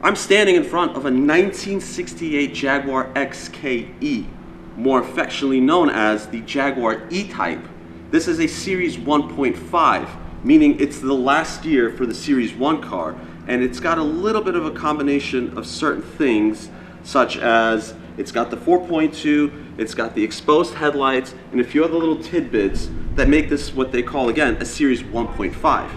I'm standing in front of a 1968 Jaguar XKE, more affectionately known as the Jaguar E-Type. This is a Series 1.5, meaning it's the last year for the Series 1 car, and it's got a little bit of a combination of certain things, such as it's got the 4.2, it's got the exposed headlights, and a few other little tidbits that make this what they call, again, a Series 1.5.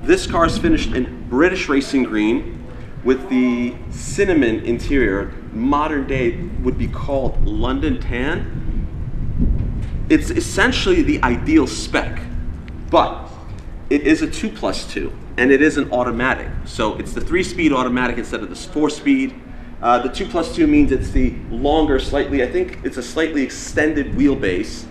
This car is finished in British racing green with the cinnamon interior. Modern day would be called London tan. It's essentially the ideal spec, but it is a 2+2 and it is an automatic. So it's the 3-speed automatic instead of the 4-speed. The 2+2 means it's the longer, I think it's a slightly extended wheelbase.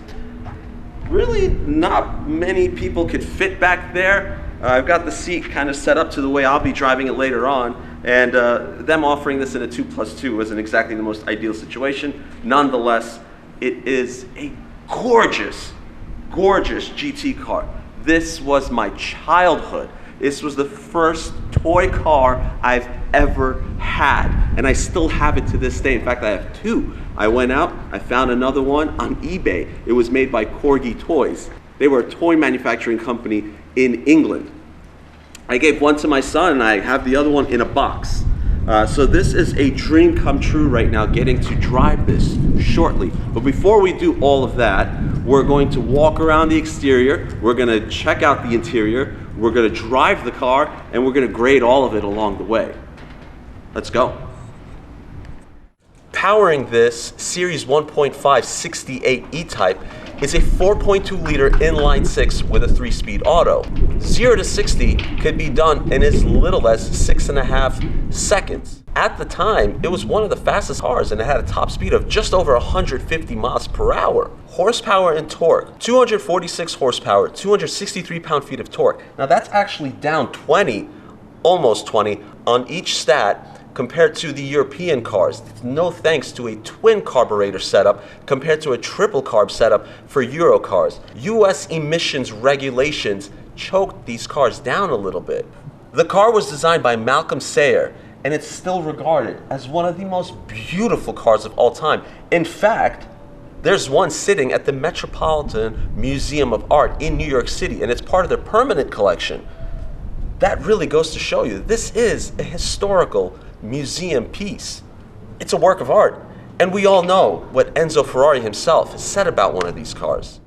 Really not many people could fit back there. I've got the seat kind of set up to the way I'll be driving it later on, and them offering this in a 2+2 wasn't exactly the most ideal situation. Nonetheless, it is a gorgeous, gorgeous GT car. This was my childhood. This was the first toy car I've ever had, and I still have it to this day. In fact, I have two. I went out, I found another one on eBay. It was made by Corgi Toys. They were a toy manufacturing company in England. I gave one to my son, and I have the other one in a box. So this is a dream come true right now, getting to drive this shortly. But before we do all of that, we're going to walk around the exterior, we're going to check out the interior, we're going to drive the car, and we're going to grade all of it along the way. Let's go. Powering this Series 1.5 68 E-Type is a 4.2 liter inline 6 with a 3-speed auto. 0 to 60 could be done in as little as 6.5 seconds. At the time, it was one of the fastest cars, and it had a top speed of just over 150 miles per hour. Horsepower and torque: 246 horsepower, 263 pound-feet of torque. Now that's actually down 20, almost 20 on each stat compared to the European cars. It's no thanks to a twin carburetor setup compared to a triple carb setup for Euro cars. US emissions regulations choked these cars down a little bit. The car was designed by Malcolm Sayer, and it's still regarded as one of the most beautiful cars of all time. In fact, there's one sitting at the Metropolitan Museum of Art in New York City, and it's part of their permanent collection. That really goes to show you this is a historical museum piece. It's a work of art, and we all know what Enzo Ferrari himself has said about one of these cars.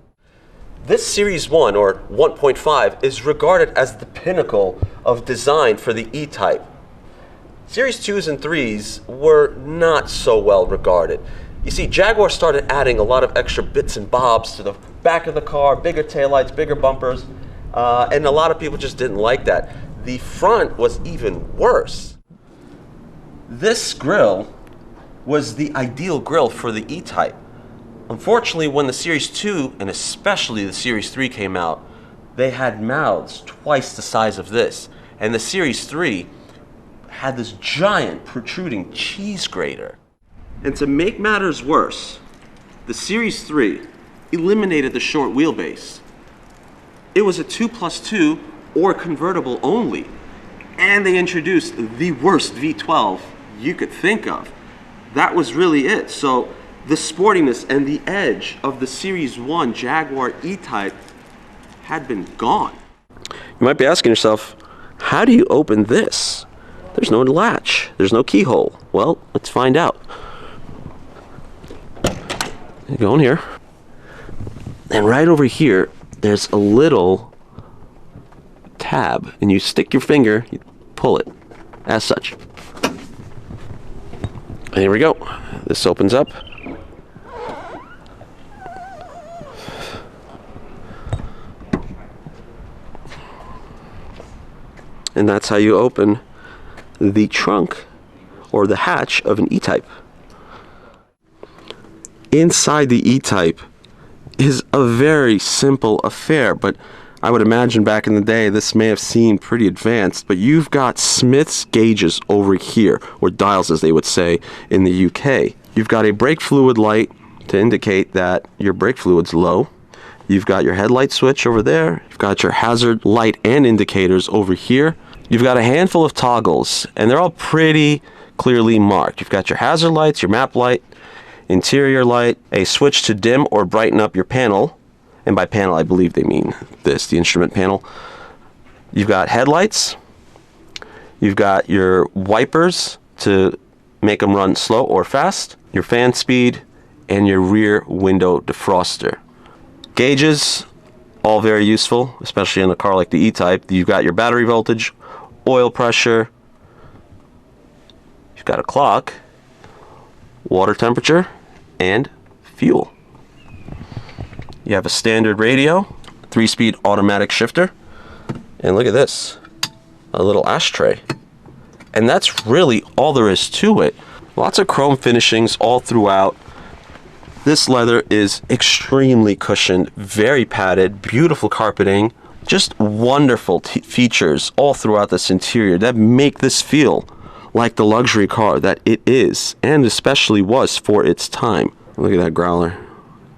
This Series 1, or 1.5, is regarded as the pinnacle of design for the E-Type. Series 2s and 3s were not so well regarded. You see, Jaguar started adding a lot of extra bits and bobs to the back of the car, bigger taillights, bigger bumpers, and a lot of people just didn't like that. The front was even worse. This grille was the ideal grille for the E-Type. Unfortunately, when the Series 2 and especially the Series 3 came out, they had mouths twice the size of this. And the Series 3 had this giant protruding cheese grater. And to make matters worse, the Series 3 eliminated the short wheelbase. It was a 2+2 or convertible only. And they introduced the worst V12 you could think of. That was really it. So the sportiness and the edge of the Series 1 Jaguar E-Type had been gone. You might be asking yourself, how do you open this? There's no latch, there's no keyhole. Well, let's find out. You go in here, and right over here, there's a little tab, and you stick your finger, you pull it, as such. And here we go. This opens up. And that's how you open the trunk or the hatch of an E-Type. Inside the E-Type is a very simple affair, but I would imagine back in the day this may have seemed pretty advanced, but you've got Smith's gauges over here, or dials as they would say in the UK. You've got a brake fluid light to indicate that your brake fluid's low. You've got your headlight switch over there. You've got your hazard light and indicators over here. You've got a handful of toggles, and they're all pretty clearly marked. You've got your hazard lights, your map light, interior light, a switch to dim or brighten up your panel, and by panel I believe they mean this, the instrument panel. You've got headlights, you've got your wipers to make them run slow or fast, your fan speed, and your rear window defroster. Gauges, all very useful, especially in a car like the E-Type. You've got your battery voltage, oil pressure, you've got a clock, water temperature, and fuel. You have a standard radio, 3-speed automatic shifter, and look at this, a little ashtray. And that's really all there is to it. Lots of chrome finishings all throughout. This leather is extremely cushioned, very padded, beautiful carpeting, just wonderful features all throughout this interior that make this feel like the luxury car that it is, and especially was for its time. Look at that growler.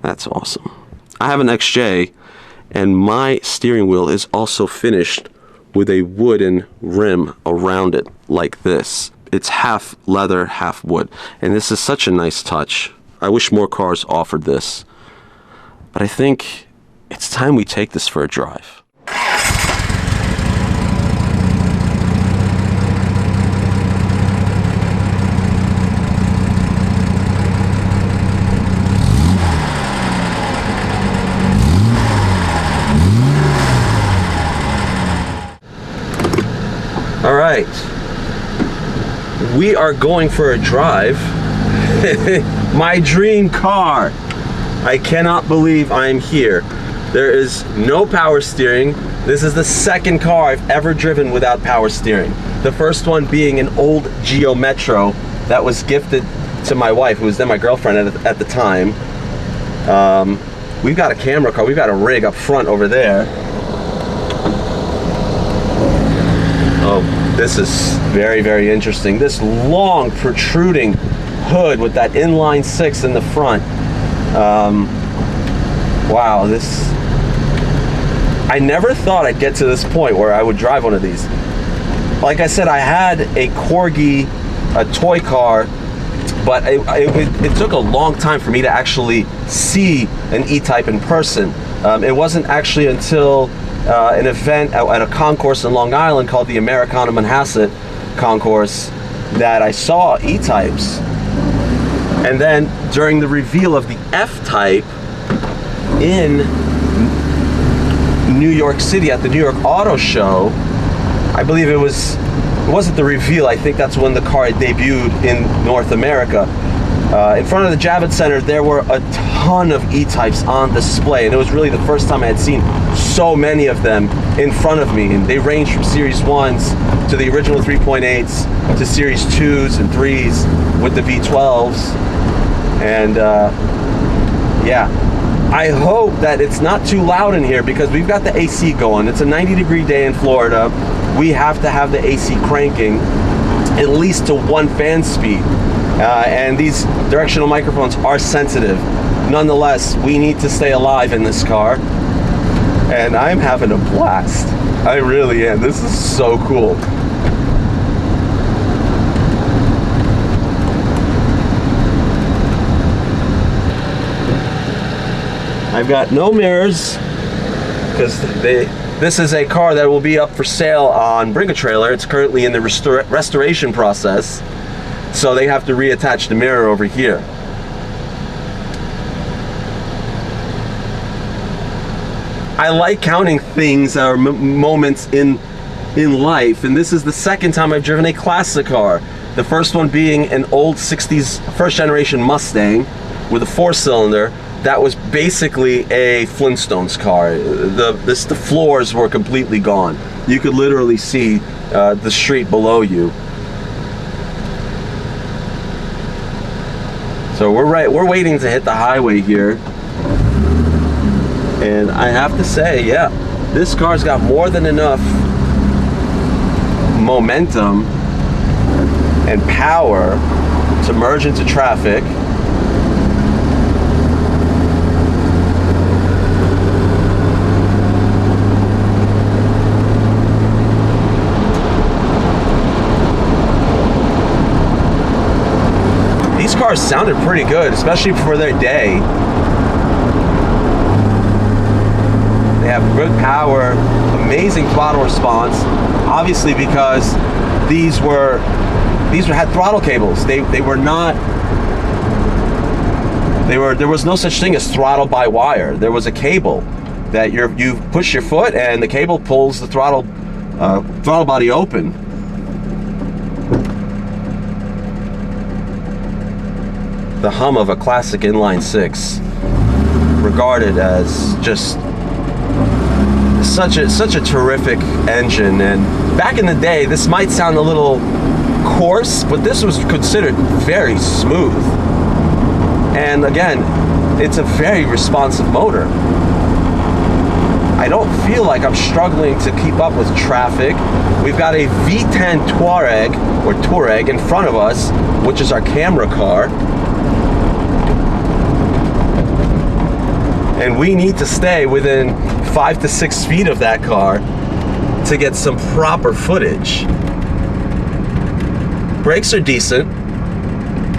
That's awesome. I have an XJ, and my steering wheel is also finished with a wooden rim around it like this. It's half leather, half wood, and this is such a nice touch. I wish more cars offered this, but I think it's time we take this for a drive. All right, we are going for a drive. My dream car. I cannot believe I'm here. There is no power steering. This is the second car I've ever driven without power steering. The first one being an old Geo Metro that was gifted to my wife, who was then my girlfriend at the time. We've got a camera car. We've got a rig up front over there. Oh, this is very, very interesting. This long protruding hood with that inline 6 in the front. Wow, this... I never thought I'd get to this point where I would drive one of these. Like I said, I had a Corgi, a toy car, but it took a long time for me to actually see an E-Type in person. It wasn't actually until an event at a concourse in Long Island called the Americana Manhasset Concourse that I saw E-Types. And then during the reveal of the F-Type in New York City at the New York Auto Show, I believe it wasn't the reveal, I think that's when the car had debuted in North America. In front of the Javits Center, there were a ton of E-Types on display, and it was really the first time I had seen so many of them in front of me. And they ranged from Series 1s to the original 3.8s to Series 2s and 3s with the V12s. And yeah, I hope that it's not too loud in here because we've got the AC going. It's a 90-degree day in Florida. We have to have the AC cranking at least to 1 fan speed. And these directional microphones are sensitive. Nonetheless, we need to stay alive in this car. And I'm having a blast. I really am. This is so cool. I've got no mirrors because this is a car that will be up for sale on Bring a Trailer. It's currently in the restoration process, so they have to reattach the mirror over here. I like counting things or moments in life, and this is the second time I've driven a classic car. The first one being an old 60s first generation Mustang with a 4-cylinder. That was basically a Flintstones car. The floors were completely gone. You could literally see the street below you. So we're waiting to hit the highway here. And I have to say, yeah, this car's got more than enough momentum and power to merge into traffic. cars sounded pretty good, especially for their day. They have good power, amazing throttle response. Obviously, because these had throttle cables. They were not. There was no such thing as throttle by wire. There was a cable that you push your foot and the cable pulls the throttle body open. The hum of a classic inline six, regarded as just such a terrific engine. And back in the day, this might sound a little coarse, but this was considered very smooth. And again, it's a very responsive motor. I don't feel like I'm struggling to keep up with traffic. We've got a V10 Touareg in front of us, which is our camera car. And we need to stay within 5 to 6 feet of that car to get some proper footage. Brakes are decent.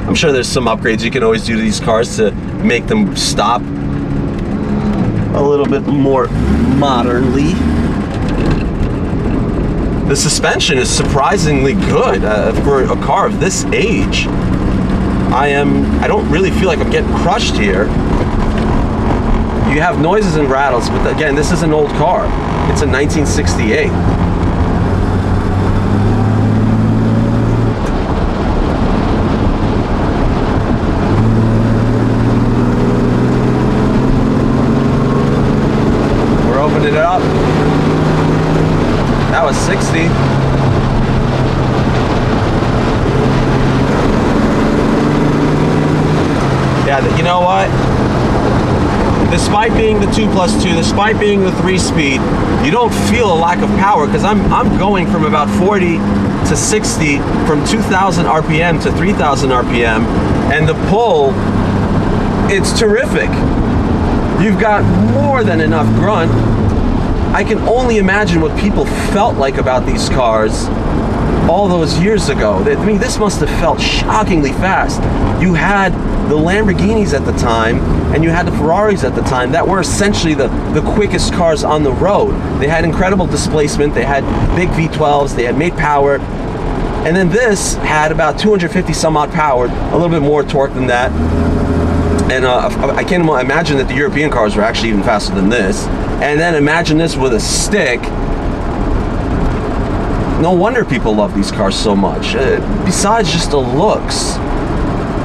I'm sure there's some upgrades you can always do to these cars to make them stop a little bit more modernly. The suspension is surprisingly good for a car of this age. I don't really feel like I'm getting crushed here. You have noises and rattles, but again, this is an old car. It's a 1968. We're opening it up. That was 60. Yeah, you know what? Despite being the 2+2, despite being the 3-speed, you don't feel a lack of power, because I'm going from about 40 to 60, from 2,000 RPM to 3,000 RPM, and the pull, it's terrific. You've got more than enough grunt. I can only imagine what people felt like about these cars all those years ago. I mean, this must have felt shockingly fast. You had the Lamborghinis at the time, and you had the Ferraris at the time that were essentially the quickest cars on the road. They had incredible displacement, they had big V12s, they had made power, and then this had about 250 some odd power, a little bit more torque than that. And I can't imagine that the European cars were actually even faster than this. And then imagine this with a stick. No wonder people love these cars so much. Besides just the looks.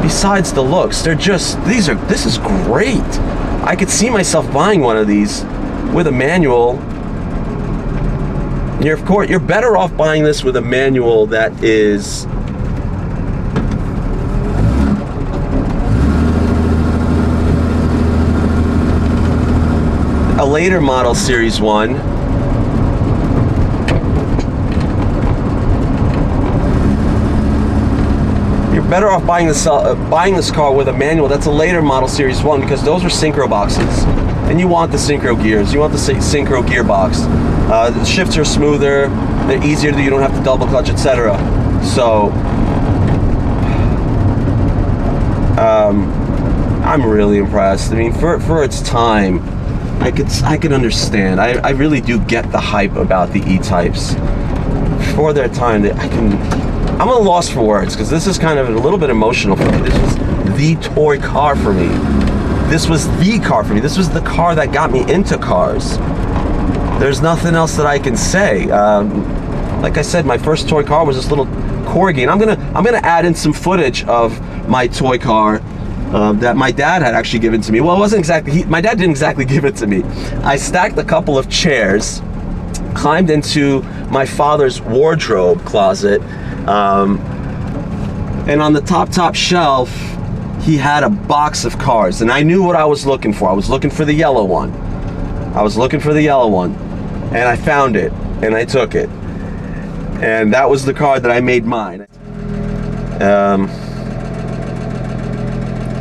Besides the looks, this is great. I could see myself buying one of these with a manual. You're better off buying this with a manual that is a later model Series 1. Better off buying this car with a manual that's a later model Series 1, because those are synchro boxes, and you want the synchro gears, you want the synchro gearbox. The shifts are smoother, they're easier, you don't have to double clutch, etc. So I'm really impressed. I mean, for its time, I could understand. I really do get the hype about the E-Types. For their time, I'm at a loss for words, because this is kind of a little bit emotional for me. This was the toy car for me. This was the car for me. This was the car that got me into cars. There's nothing else that I can say. Like I said, my first toy car was this little Corgi, and I'm gonna add in some footage of my toy car that my dad had actually given to me. Well, it wasn't exactly, my dad didn't exactly give it to me. I stacked a couple of chairs, climbed into my father's wardrobe closet, and on the top shelf he had a box of cars, and I knew what I was looking for. I was looking for the yellow one. And I found it, and I took it, and that was the car that I made mine.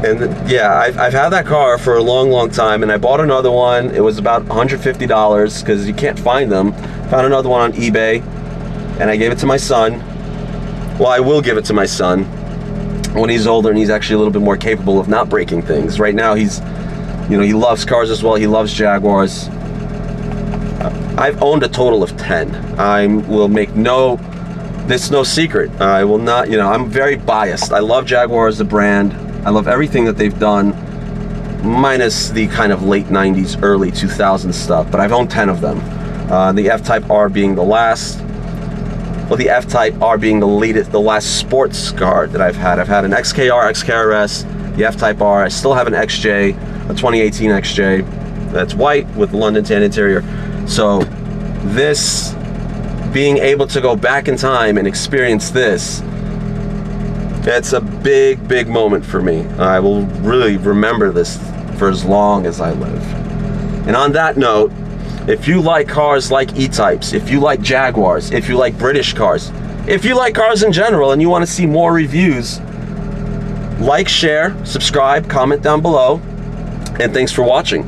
And yeah, I've had that car for a long time, and I bought another one. It was about $150 because you can't find them. Found another one on eBay, and I gave it to my son. Well, I will give it to my son. when he's older and he's actually a little bit more capable of not breaking things. Right now he's, you know, he loves cars as well. He loves Jaguars. I've owned a total of 10. I will make this no secret. I will not, you know, I'm very biased. I love Jaguar as a brand. I love everything that they've done, minus the kind of late 90s, early 2000s stuff, but I've owned 10 of them. The F-Type R being the last. Well, the F-Type R being the last sports car that I've had. I've had an XKR, XKRS, the F-Type R. I still have an XJ, a 2018 XJ that's white with London tan interior. So this, being able to go back in time and experience this, it's a big, big moment for me. I will really remember this for as long as I live. And on that note, if you like cars like E-Types, if you like Jaguars, if you like British cars, if you like cars in general and you want to see more reviews, like, share, subscribe, comment down below, and thanks for watching.